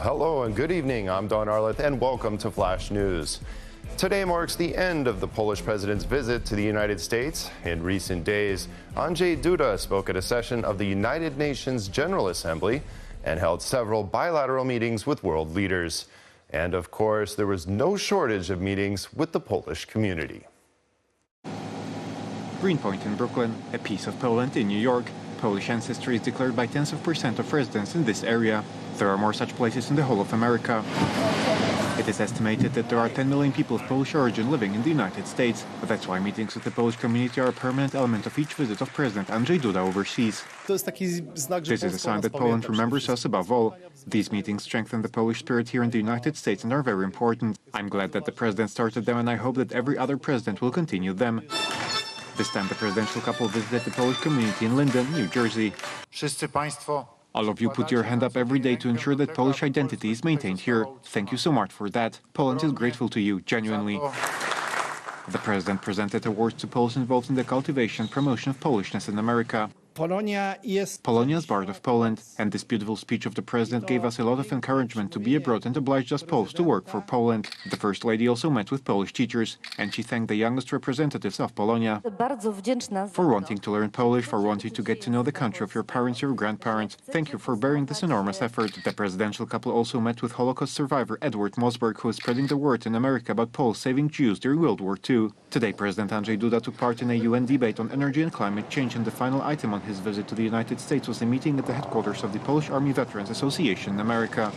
Hello and good evening. I'm Don Arleth and welcome to Flash News. Today marks the end of the Polish president's visit to the United States. In recent days, Andrzej Duda spoke at a session of the United Nations General Assembly and held several bilateral meetings with world leaders. And of course, there was no shortage of meetings with the Polish community. Greenpoint in Brooklyn, a piece of Poland in New York. Polish ancestry is declared by tens of percent of residents in this area. There are more such places in the whole of America. It is estimated that there are 10 million people of Polish origin living in the United States. That's why meetings with the Polish community are a permanent element of each visit of President Andrzej Duda overseas. This is a sign that Poland remembers us above all. These meetings strengthen the Polish spirit here in the United States and are very important. I'm glad that the President started them and I hope that every other President will continue them. This time the presidential couple visited the Polish community in Linden, New Jersey. All of you put your hand up every day to ensure that Polish identity is maintained here. Thank you so much for that. Poland is grateful to you, genuinely. The president presented awards to Poles involved in the cultivation and promotion of Polishness in America. Polonia is part of Poland, and this beautiful speech of the president gave us a lot of encouragement to be abroad and obliged us Poles to work for Poland. The First Lady also met with Polish teachers, and she thanked the youngest representatives of Polonia for wanting to learn Polish, for wanting to get to know the country of your parents, your grandparents. Thank you for bearing this enormous effort. The presidential couple also met with Holocaust survivor Edward Mosberg, who is spreading the word in America about Poles saving Jews during World War II. Today, President Andrzej Duda took part in a UN debate on energy and climate change, and the final item on his visit to the United States was a meeting at the headquarters of the Polish Army Veterans Association in America.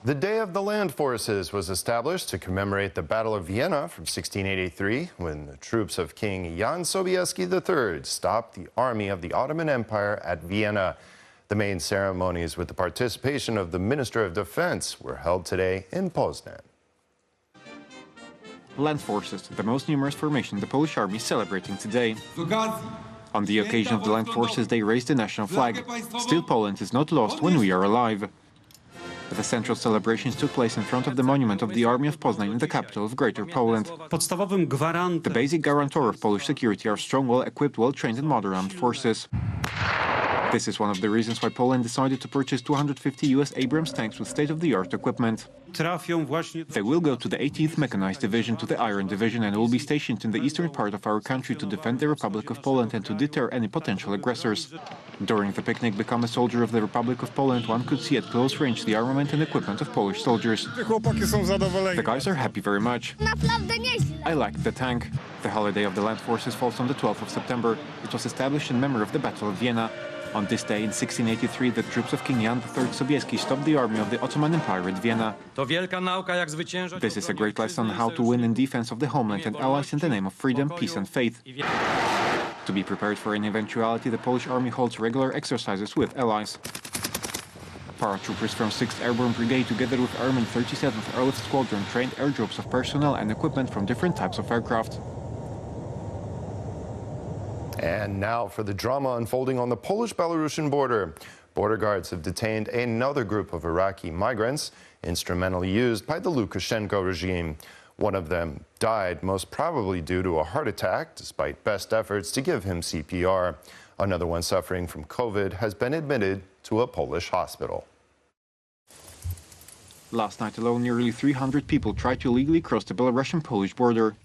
The Day of the Land Forces was established to commemorate the Battle of Vienna from 1683, when the troops of King Jan Sobieski III stopped the army of the Ottoman Empire at Vienna. The main ceremonies with the participation of the Minister of Defense were held today in Poznan. Land Forces, the most numerous formation the Polish Army is celebrating today. On the occasion of the Land Forces, they raised the national flag. Still, Poland is not lost when we are alive. The central celebrations took place in front of the monument of the Army of Poznań in the capital of Greater Poland. The basic guarantor of Polish security are strong, well-equipped, well-trained and modern armed forces. This is one of the reasons why Poland decided to purchase 250 US Abrams tanks with state-of-the-art equipment. They will go to the 18th Mechanized Division, to the Iron Division, and will be stationed in the eastern part of our country to defend the Republic of Poland and to deter any potential aggressors. During the picnic Become a Soldier of the Republic of Poland, one could see at close range the armament and equipment of Polish soldiers. The guys are happy very much. I like the tank. The holiday of the Land Forces falls on the 12th of September. It was established in memory of the Battle of Vienna. On this day, in 1683, the troops of King Jan III Sobieski stopped the army of the Ottoman Empire at Vienna. This is a great lesson on how to win in defense of the homeland and allies in the name of freedom, peace and faith. To be prepared for any eventuality, the Polish army holds regular exercises with allies. Paratroopers from 6th Airborne Brigade, together with Airmen 37th Airlift Squadron, trained airdrops of personnel and equipment from different types of aircraft. And now for the drama unfolding on the Polish-Belarusian border. Border guards have detained another group of Iraqi migrants instrumentally used by the Lukashenko regime. One of them died, most probably due to a heart attack, despite best efforts to give him CPR. Another one suffering from COVID has been admitted to a Polish hospital. Last night alone, nearly 300 people tried to illegally cross the Belarusian-Polish border.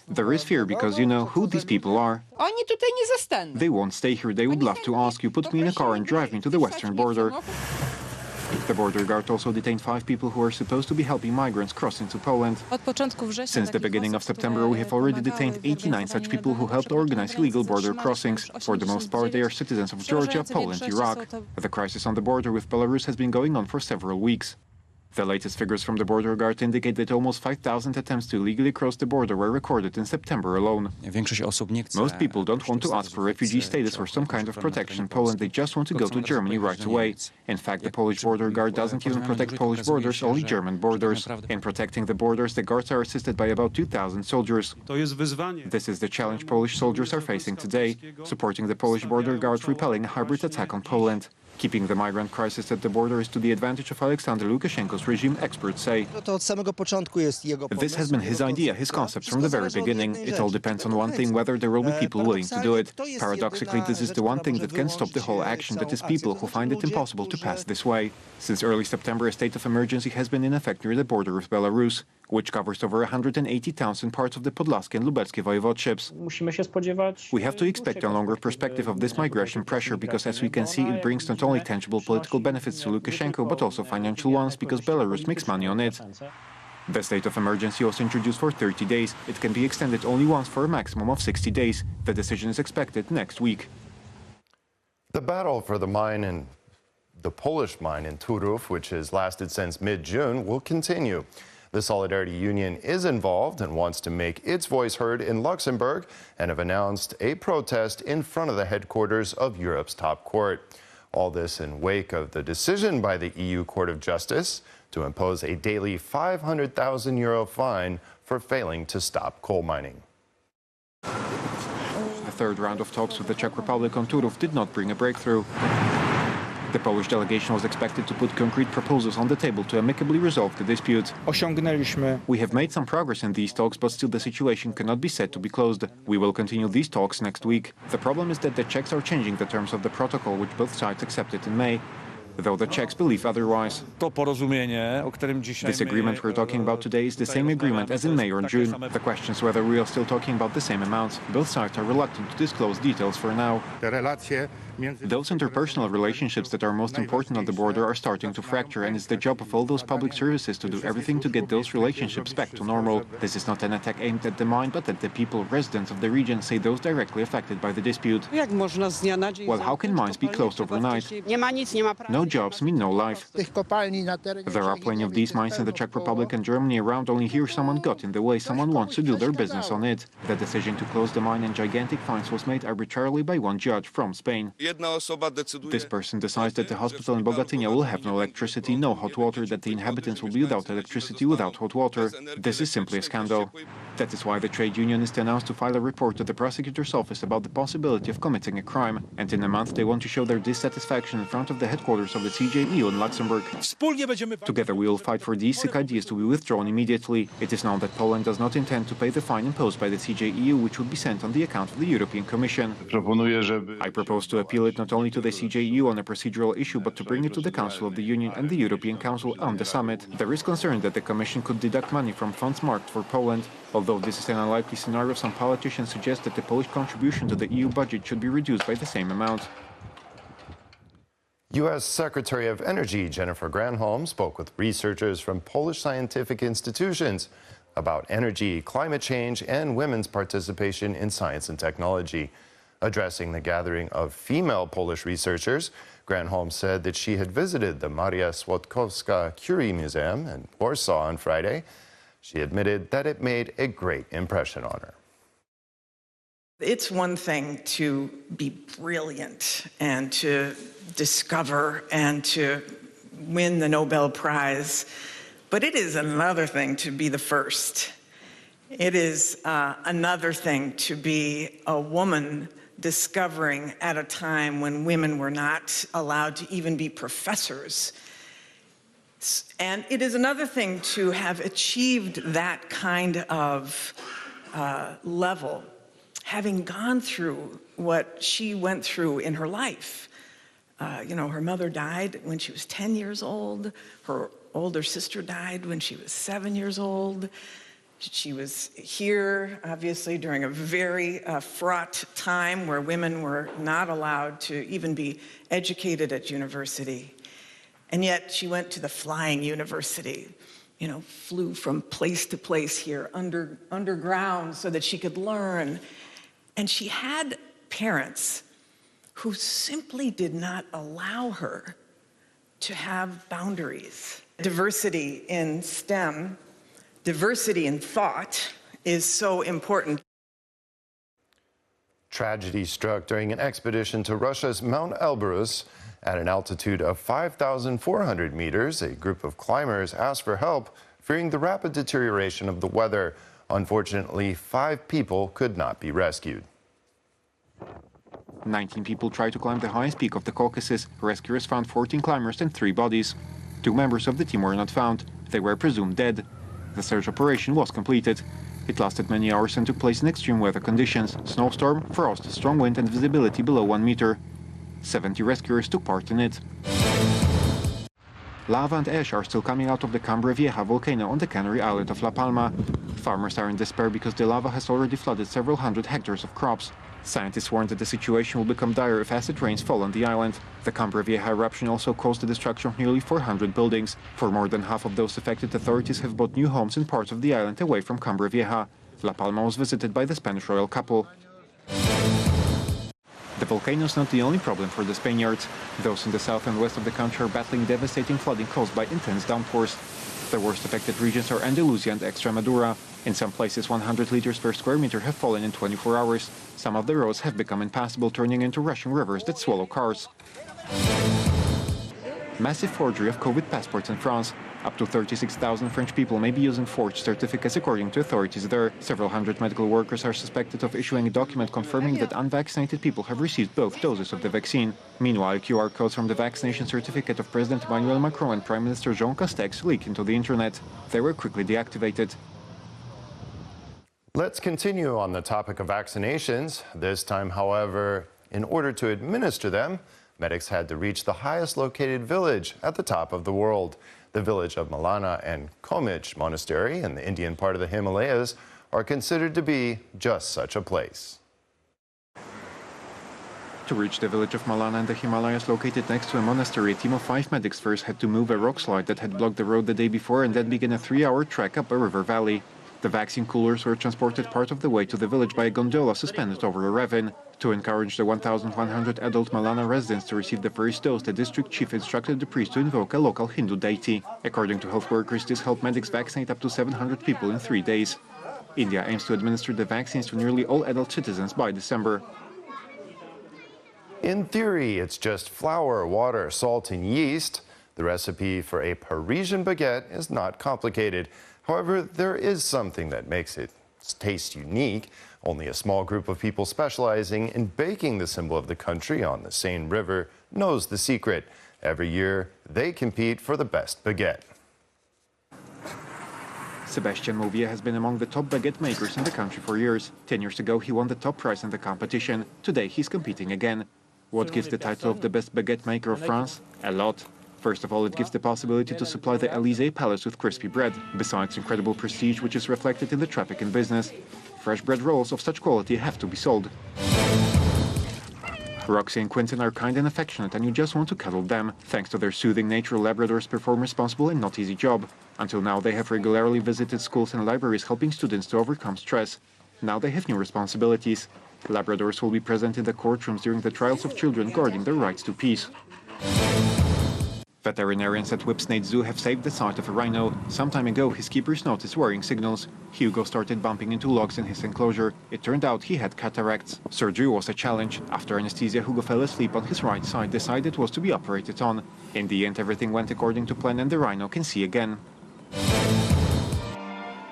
There is fear because you know who these people are. They won't stay here. They would love to ask you, put me in a car and drive me to the western border. The border guard also detained 5 people who are supposed to be helping migrants cross into Poland. Since the beginning of September, we have already detained 89 such people who helped organize illegal border crossings. For the most part, they are citizens of Georgia, Poland, Iraq. The crisis on the border with Belarus has been going on for several weeks. The latest figures from the border guard indicate that almost 5,000 attempts to illegally cross the border were recorded in September alone. Most people don't want to ask for refugee status or some kind of protection in Poland. They just want to go to Germany right away. In fact, the Polish border guard doesn't even protect Polish borders, only German borders. In protecting the borders, the guards are assisted by about 2,000 soldiers. This is the challenge Polish soldiers are facing today, supporting the Polish border guards repelling a hybrid attack on Poland. Keeping the migrant crisis at the border is to the advantage of Alexander Lukashenko's regime, experts say. This has been his idea, his concept from the very beginning. It all depends on one thing, whether there will be people willing to do it. Paradoxically, this is the one thing that can stop the whole action, that is people who find it impossible to pass this way. Since early September, a state of emergency has been in effect near the border with Belarus, which covers over 180 towns in parts of the Podlaskie and Lubelskie voivodeships. We have to expect a longer perspective of this migration pressure because, as we can see, it brings not only tangible political benefits to Lukashenko, but also financial ones because Belarus makes money on it. The state of emergency was introduced for 30 days. It can be extended only once for a maximum of 60 days. The decision is expected next week. The battle for the Polish mine in Turów, which has lasted since mid-June, will continue. The Solidarity Union is involved and wants to make its voice heard in Luxembourg and have announced a protest in front of the headquarters of Europe's top court. All this in wake of the decision by the EU Court of Justice to impose a daily €500,000 fine for failing to stop coal mining. The third round of talks with the Czech Republic on Turów did not bring a breakthrough. The Polish delegation was expected to put concrete proposals on the table to amicably resolve the dispute. We have made some progress in these talks, but still the situation cannot be said to be closed. We will continue these talks next week. The problem is that the Czechs are changing the terms of the protocol, which both sides accepted in May, though the Czechs believe otherwise. This agreement we're talking about today is the same agreement as in May or June. The question is whether we are still talking about the same amounts. Both sides are reluctant to disclose details for now. Those interpersonal relationships that are most important on the border are starting to fracture, and it's the job of all those public services to do everything to get those relationships back to normal. This is not an attack aimed at the mine, but at the people, residents of the region, say those directly affected by the dispute. Well, how can mines be closed overnight? No jobs mean no life. There are plenty of these mines in the Czech Republic and Germany around, only here someone got in the way, someone wants to do their business on it. The decision to close the mine and gigantic fines was made arbitrarily by one judge from Spain. This person decides that the hospital in Bogatynia will have no electricity, no hot water, that the inhabitants will be without electricity, without hot water. This is simply a scandal. That is why the trade unionist announced to file a report to the prosecutor's office about the possibility of committing a crime. And in a month they want to show their dissatisfaction in front of the headquarters of the CJEU in Luxembourg. Together we will fight for these sick ideas to be withdrawn immediately. It is known that Poland does not intend to pay the fine imposed by the CJEU, which would be sent on the account of the European Commission. I propose to appeal it not only to the CJEU on a procedural issue, but to bring it to the Council of the Union and the European Council on the summit. There is concern that the Commission could deduct money from funds marked for Poland. Although this is an unlikely scenario, some politicians suggest that the Polish contribution to the EU budget should be reduced by the same amount. U.S. Secretary of Energy Jennifer Granholm spoke with researchers from Polish scientific institutions about energy, climate change, and women's participation in science and technology. Addressing the gathering of female Polish researchers, Granholm said that she had visited the Maria Skłodowska-Curie Museum in Warsaw on Friday. She admitted that it made a great impression on her. It's one thing to be brilliant and to discover and to win the Nobel Prize, but it is another thing to be the first. It is another thing to be a woman discovering at a time when women were not allowed to even be professors. And it is another thing to have achieved that kind of level, having gone through what she went through in her life. Her mother died when she was 10 years old. Her older sister died when she was 7 years old. She was here, obviously, during a very fraught time where women were not allowed to even be educated at university. And yet she went to the flying university, flew from place to place here, underground, so that she could learn. And she had parents who simply did not allow her to have boundaries. Diversity in STEM, diversity in thought is so important. Tragedy struck during an expedition to Russia's Mount Elbrus. At an altitude of 5,400 meters, a group of climbers asked for help, fearing the rapid deterioration of the weather. Unfortunately, 5 people could not be rescued. 19 people tried to climb the highest peak of the Caucasus. Rescuers found 14 climbers and 3 bodies. 2 members of the team were not found. They were presumed dead. The search operation was completed. It lasted many hours and took place in extreme weather conditions: snowstorm, frost, strong wind and visibility below 1 meter. 70 rescuers took part in it. Lava and ash are still coming out of the Cambra Vieja volcano on the Canary island of La Palma. Farmers are in despair because the lava has already flooded several hundred hectares of crops. Scientists warn that the situation will become dire if acid rains fall on the island. The Cambra Vieja eruption also caused the destruction of nearly 400 buildings. For more than half of those affected, authorities have bought new homes in parts of the island away from Cambra Vieja. La Palma was visited by the Spanish royal couple. The volcano is not the only problem for the Spaniards. Those in the south and west of the country are battling devastating flooding caused by intense downpours. The worst affected regions are Andalusia and Extremadura. In some places, 100 liters per square meter have fallen in 24 hours. Some of the roads have become impassable, turning into rushing rivers that swallow cars. Massive forgery of COVID passports in France. Up to 36,000 French people may be using forged certificates, according to authorities there. Several hundred medical workers are suspected of issuing a document confirming that unvaccinated people have received both doses of the vaccine. Meanwhile, QR codes from the vaccination certificate of President Emmanuel Macron and Prime Minister Jean Castex leaked into the internet. They were quickly deactivated. Let's continue on the topic of vaccinations. This time, however, in order to administer them, medics had to reach the highest located village at the top of the world. The village of Malana and Komich Monastery in the Indian part of the Himalayas are considered to be just such a place. To reach the village of Malana in the Himalayas located next to a monastery, a team of 5 medics first had to move a rock slide that had blocked the road the day before and then begin a 3-hour trek up a river valley. The vaccine coolers were transported part of the way to the village by a gondola suspended over a ravine. To encourage the 1,100 adult Malana residents to receive the first dose, the district chief instructed the priest to invoke a local Hindu deity. According to health workers, this helped medics vaccinate up to 700 people in 3 days. India aims to administer the vaccines to nearly all adult citizens by December. In theory, it's just flour, water, salt, and yeast. The recipe for a Parisian baguette is not complicated. However, there is something that makes it taste unique. Only a small group of people specializing in baking the symbol of the country on the Seine River knows the secret. Every year, they compete for the best baguette. Sébastien Mauvier has been among the top baguette makers in the country for years. 10 years ago, he won the top prize in the competition. Today, he's competing again. What gives the title of the best baguette maker of France? A lot. First of all, it gives the possibility to supply the Élysée Palace with crispy bread, besides incredible prestige which is reflected in the traffic in business. Fresh bread rolls of such quality have to be sold. Roxy and Quentin are kind and affectionate and you just want to cuddle them. Thanks to their soothing nature, Labradors perform responsible and not easy job. Until now, they have regularly visited schools and libraries helping students to overcome stress. Now they have new responsibilities. Labradors will be present in the courtrooms during the trials of children guarding their rights to peace. Veterinarians at Whipsnade Zoo have saved the sight of a rhino. Some time ago, his keepers noticed worrying signals. Hugo started bumping into logs in his enclosure. It turned out he had cataracts. Surgery was a challenge. After anesthesia, Hugo fell asleep on his right side. The side it was to be operated on. In the end, everything went according to plan and the rhino can see again.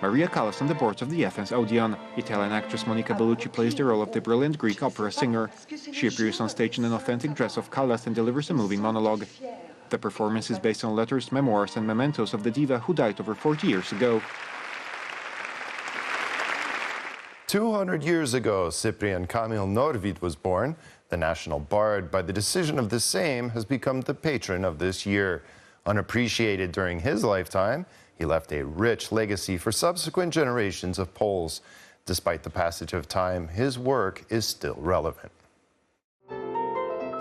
Maria Callas on the boards of the Athens Odeon. Italian actress Monica Bellucci plays the role of the brilliant Greek opera singer. She appears on stage in an authentic dress of Callas and delivers a moving monologue. The performance is based on letters, memoirs and mementos of the diva who died over 40 years ago. 200 years ago, Cyprian Camil Norvid was born. The national bard, by the decision of the Sejm, has become the patron of this year. Unappreciated during his lifetime, he left a rich legacy for subsequent generations of Poles. Despite the passage of time, his work is still relevant.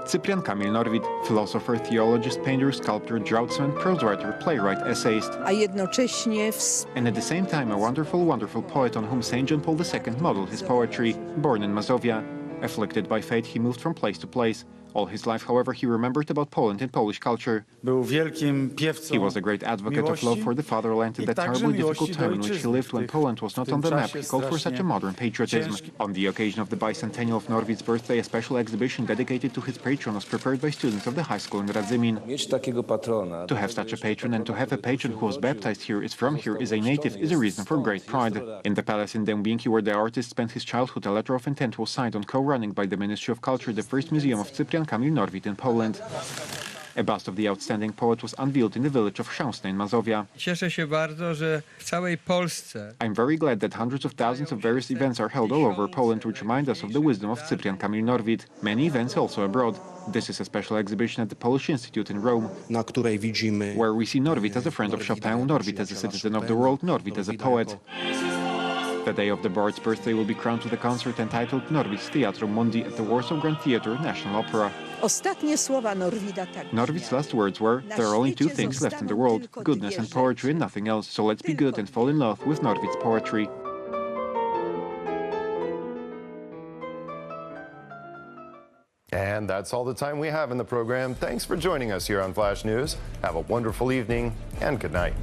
Cyprian Camil Norvid, philosopher, theologist, painter, sculptor, draughtsman, prose writer, playwright, essayist. And at the same time, a wonderful, wonderful poet on whom St. John Paul II modeled his poetry. Born in Mazovia, afflicted by fate, he moved from place to place. All his life, however, he remembered about Poland and Polish culture. Był wielkim piewcą He was a great advocate of love for the fatherland in that terribly difficult time in which he lived when Poland was not on the map. He called for such a modern patriotism. On the occasion of the bicentennial of Norwid's birthday, a special exhibition dedicated to his patron was prepared by students of the high school in Radzymin. Mieć takiego patrona. To have such a patron and to have a patron who was baptized here, is from here, is a native, is a reason for great pride. In the palace in Dębinki, where the artist spent his childhood, a letter of intent was signed on co-running by the Ministry of Culture the first museum of Cyprian Kamil Norwid in Poland. A bust of the outstanding poet was unveiled in the village of Chrzęsne in Mazovia. Cieszę się bardzo, że w całej Polsce I'm very glad that hundreds of thousands of various events are held all over Poland, which remind us of the wisdom of Cyprian Kamil Norwid. Many events also abroad. This is a special exhibition at the Polish Institute in Rome, na której widzimy where we see Norwid as a friend of Chopin, Norwid as a citizen of the world, Norwid as a poet. The day of the bard's birthday will be crowned with a concert entitled Norwid's Teatro Mundi at the Warsaw Grand Theatre, National Opera. Ostatnie słowa Norwida tak Norwid's last words were, "There are only two things left in the world, goodness and poetry and nothing else, so let's be good and fall in love with Norwid's poetry." And that's all the time we have in the program. Thanks for joining us here on Flash News. Have a wonderful evening and good night.